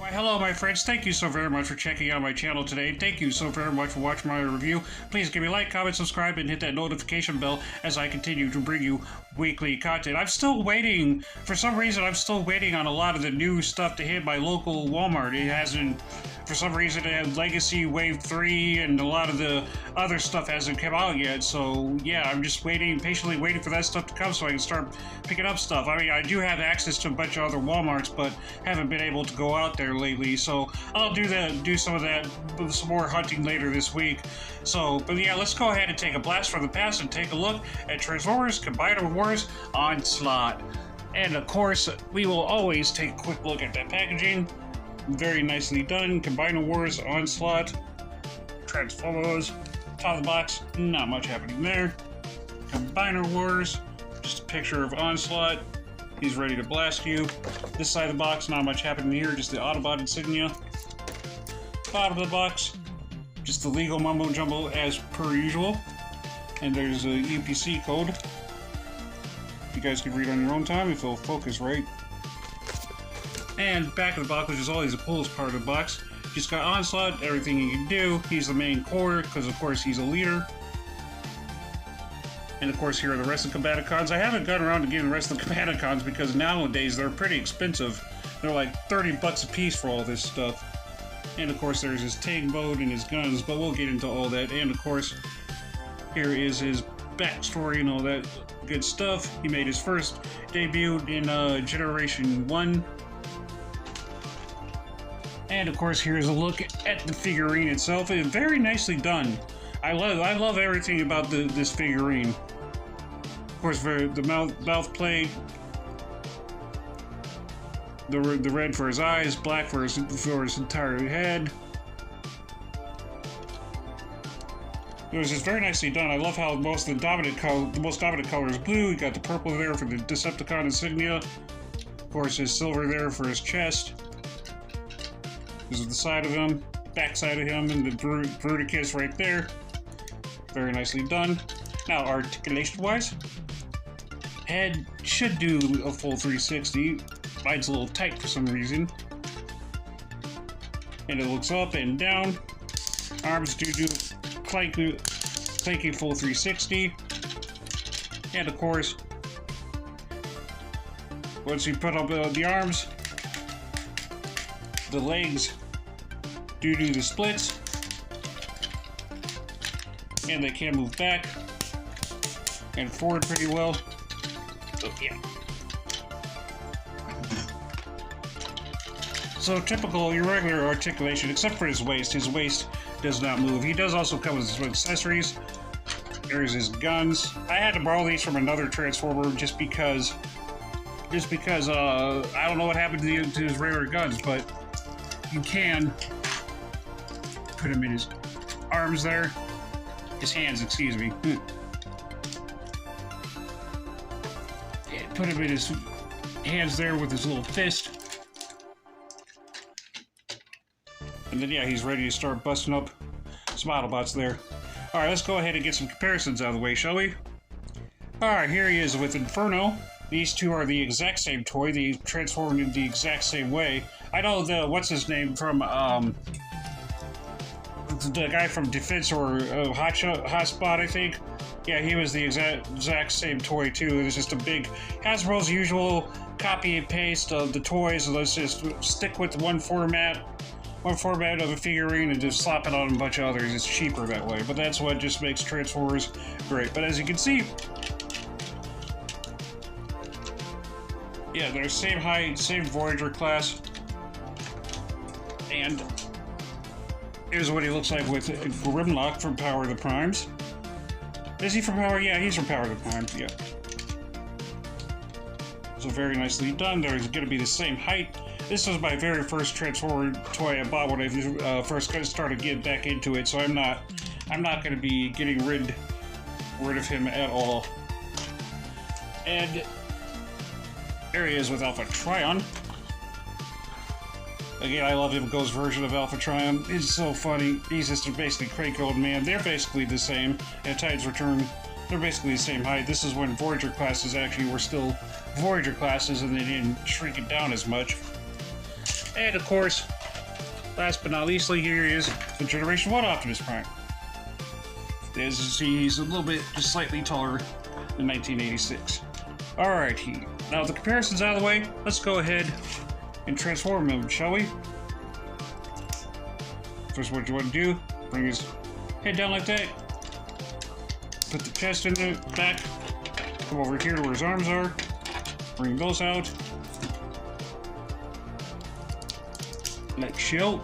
Why, hello, my friends. Thank you so very much for checking out my channel today. Thank you so very much for watching my review. Please give me a like, comment, subscribe, and hit that notification bell as I continue to bring you weekly content. I'm still waiting. For some reason, I'm still waiting on a lot of the new stuff to hit my local Walmart. It hasn't... For some reason, it had Legacy Wave 3, and a lot of the other stuff hasn't come out yet. So, yeah, I'm just waiting, patiently waiting for that stuff to come so I can start picking up stuff. I mean, I do have access to a bunch of other Walmarts, but haven't been able to go out there lately. So, I'll do some of that, some more hunting later this week. So, but yeah, let's go ahead and take a blast from the past and take a look at Transformers Combiner Wars Onslaught. And, of course, we will always take a quick look at that packaging. Very nicely done. Combiner Wars Onslaught. Transformers. Top of the box, not much happening there. Combiner Wars. Just a picture of Onslaught. He's ready to blast you. This side of the box, not much happening here. Just the Autobot insignia. Bottom of the box, just the legal mumbo jumbo as per usual. And there's a UPC code. You guys can read on your own time if it'll focus right. And back of the box, which is always the coolest part of the box, just got Onslaught, everything he can do. He's the main core, because of course he's a leader. And of course here are the rest of the Combaticons. I haven't gotten around to getting the rest of the Combaticons because nowadays they're pretty expensive. They're like 30 bucks a piece for all this stuff. And of course there's his tank mode and his guns, but we'll get into all that. And of course, here is his backstory and all that good stuff. He made his first debut in Generation 1. And of course, here's a look at the figurine itself. It's very nicely done. I love everything about this figurine. Of course, the mouth plate, the red for his eyes, black for his entire head. It was just very nicely done. I love how the most dominant color is blue. You got the purple there for the Decepticon insignia. Of course, his silver there for his chest. This is the side of him, back side of him, and the Bruticus right there. Very nicely done. Now, articulation-wise, head should do a full 360. Mine's a little tight for some reason. And it looks up and down. Arms do clanky full 360. And of course, once you put up the arms, the legs do the splits, and they can move back and forward pretty well. So yeah. So typical, your regular articulation, except for his waist. His waist does not move. He does also come with some accessories. There's his guns. I had to borrow these from another Transformer just because I don't know what happened to his regular guns, but you can put him in his arms there. His hands, excuse me. And put him in his hands there with his little fist. And then, yeah, he's ready to start busting up some Autobots there. Alright, let's go ahead and get some comparisons out of the way, shall we? Alright, here he is with Inferno. These two are the exact same toy. They transform in the exact same way. I know the, what's his name from, the guy from Defense or Hotspot, I think. Yeah, he was the exact same toy too. It's just a big Hasbro's usual copy and paste of the toys. Let's just stick with one format of a figurine and just slap it on a bunch of others. It's cheaper that way, but that's what just makes Transformers great. But as you can see, yeah, they're same height, same Voyager class. And here's what he looks like with Grimlock from Power of the Primes. Is he from Power? Yeah, he's from Power of the Primes, yeah. So very nicely done. They're going to be the same height. This was my very first Transformer toy I bought when I first started getting back into it, so I'm not going to be getting rid of him at all. And there he is with Alpha Trion. Again, I love him Ghost version of Alpha Trion. It's so funny. He's just basically Crank Old Man. They're basically the same. At Tide's Return, they're basically the same height. This is when Voyager classes actually were still Voyager classes and they didn't shrink it down as much. And of course, last but not leastly, here is the Generation 1 Optimus Prime. As you see, he's a little bit, just slightly taller than 1986. Alrighty, now the comparison's out of the way, let's go ahead and transform him, shall we? First, what you want to do, bring his head down like that, put the chest in the back, come over here to where his arms are, bring those out, like so.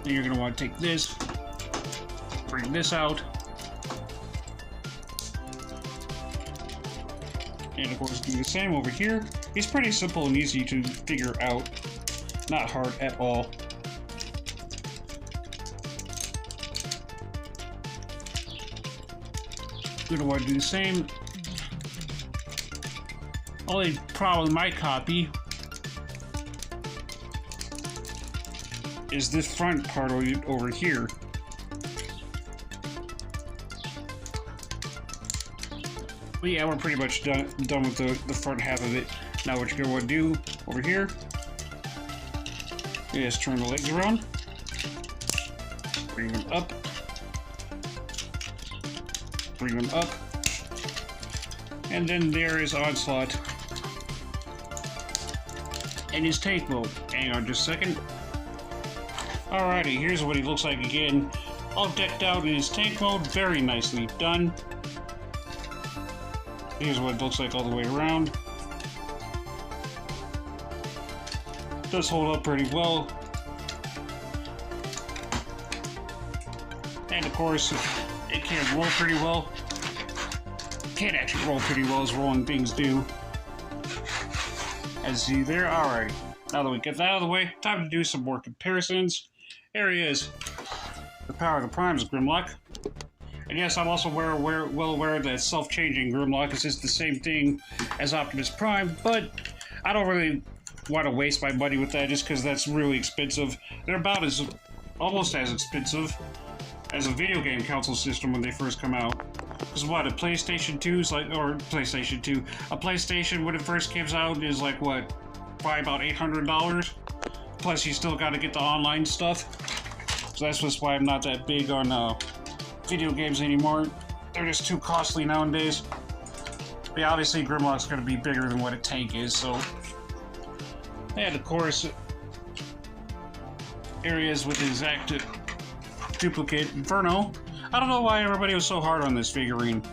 Then you're going to want to take this, bring this out, and of course do the same over here. It's pretty simple and easy to figure out, not hard at all. You're going to want to do the same. Only problem with my copy is this front part over here. But yeah, we're pretty much done with the front half of it. Now what you're going to want to do over here is turn the legs around, bring them up, bring them up, and then there is Onslaught and his tank mode. Hang on just a second. Alrighty, here's what he looks like again. All decked out in his tank mode, very nicely done. Here's what it looks like all the way around. Does hold up pretty well. And of course, it can roll pretty well. Can't actually roll pretty well as rolling things do. As you see there, alright. Now that we get that out of the way, time to do some more comparisons. Here he is. The power of the Prime's Grimlock. And yes, I'm also well aware that self-changing Grimlock is just the same thing as Optimus Prime, but I don't really want to waste my money with that just because that's really expensive. They're about almost as expensive as a video game console system when they first come out. Because what, a PlayStation 2's like, or PlayStation 2, a PlayStation when it first comes out is like what, probably about $800? Plus you still gotta get the online stuff. So that's just why I'm not that big on video games anymore. They're just too costly nowadays. But yeah, obviously Grimlock's gonna be bigger than what a tank is, so. And of course, areas with the exact duplicate Inferno. I don't know why everybody was so hard on this figurine.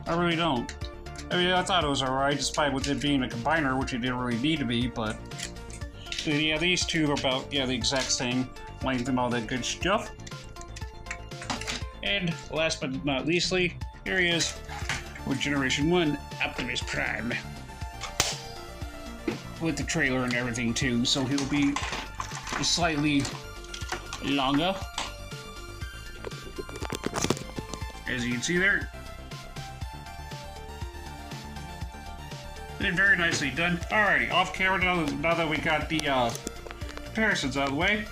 I really don't. I mean, I thought it was alright, despite with it being a combiner, which it didn't really need to be, but yeah, these two are about, yeah, the exact same length and all that good stuff. And last but not leastly, here he is with Generation 1 Optimus Prime. With the trailer and everything too, so he'll be slightly longer. As you can see there. And very nicely done. Alrighty, off camera now that we got the comparisons out of the way.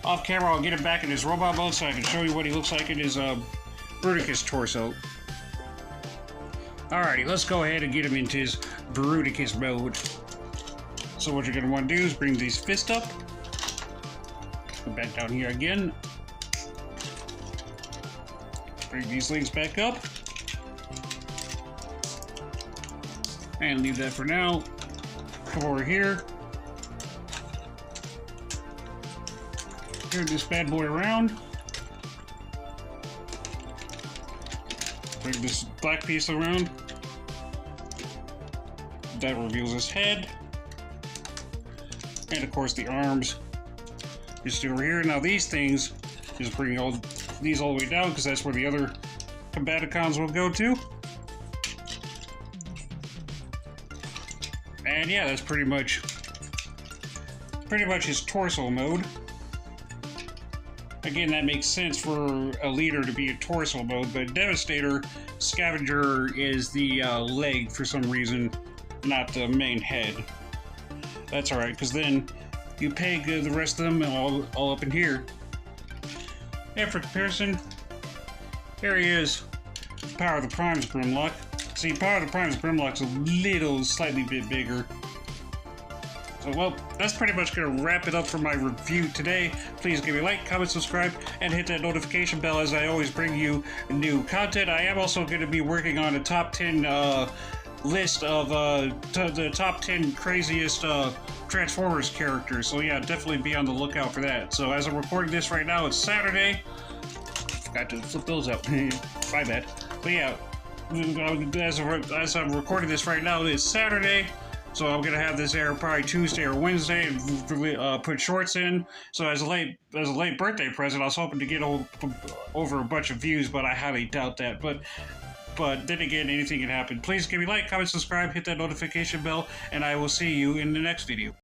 Off camera, I'll get him back in his robot mode so I can show you what he looks like in his Bruticus torso. Alrighty, let's go ahead and get him into his Bruticus mode. So what you're going to want to do is bring these fists up. Go back down here again. Bring these legs back up. And leave that for now. Come over here. Turn this bad boy around. Bring this black piece around. That reveals his head. And of course the arms. Just over here. Now these things, just bring all these all the way down because that's where the other Combaticons will go to. And yeah, that's pretty much his torso mode. Again, that makes sense for a leader to be a torso mode, but Devastator, Scavenger is the leg for some reason, not the main head. That's alright, because then you peg the rest of them all up in here. And for comparison, here he is, Power of the Prime's Grimlock. See, Power of the Prime's Grimlock's a little, slightly bit bigger. So, well, that's pretty much going to wrap it up for my review today. Please give me a like, comment, subscribe, and hit that notification bell as I always bring you new content. I am also going to be working on a top 10 list of the top 10 craziest Transformers characters. So yeah, definitely be on the lookout for that. So as I'm recording this right now, it's Saturday. Forgot to flip those out. My bad. But yeah, as I'm recording this right now, it's Saturday. So I'm gonna have this air probably Tuesday or Wednesday and put shorts in. So as a late birthday present, I was hoping to get over a bunch of views, but I highly doubt that. But then again, anything can happen. Please give me a like, comment, subscribe, hit that notification bell, and I will see you in the next video.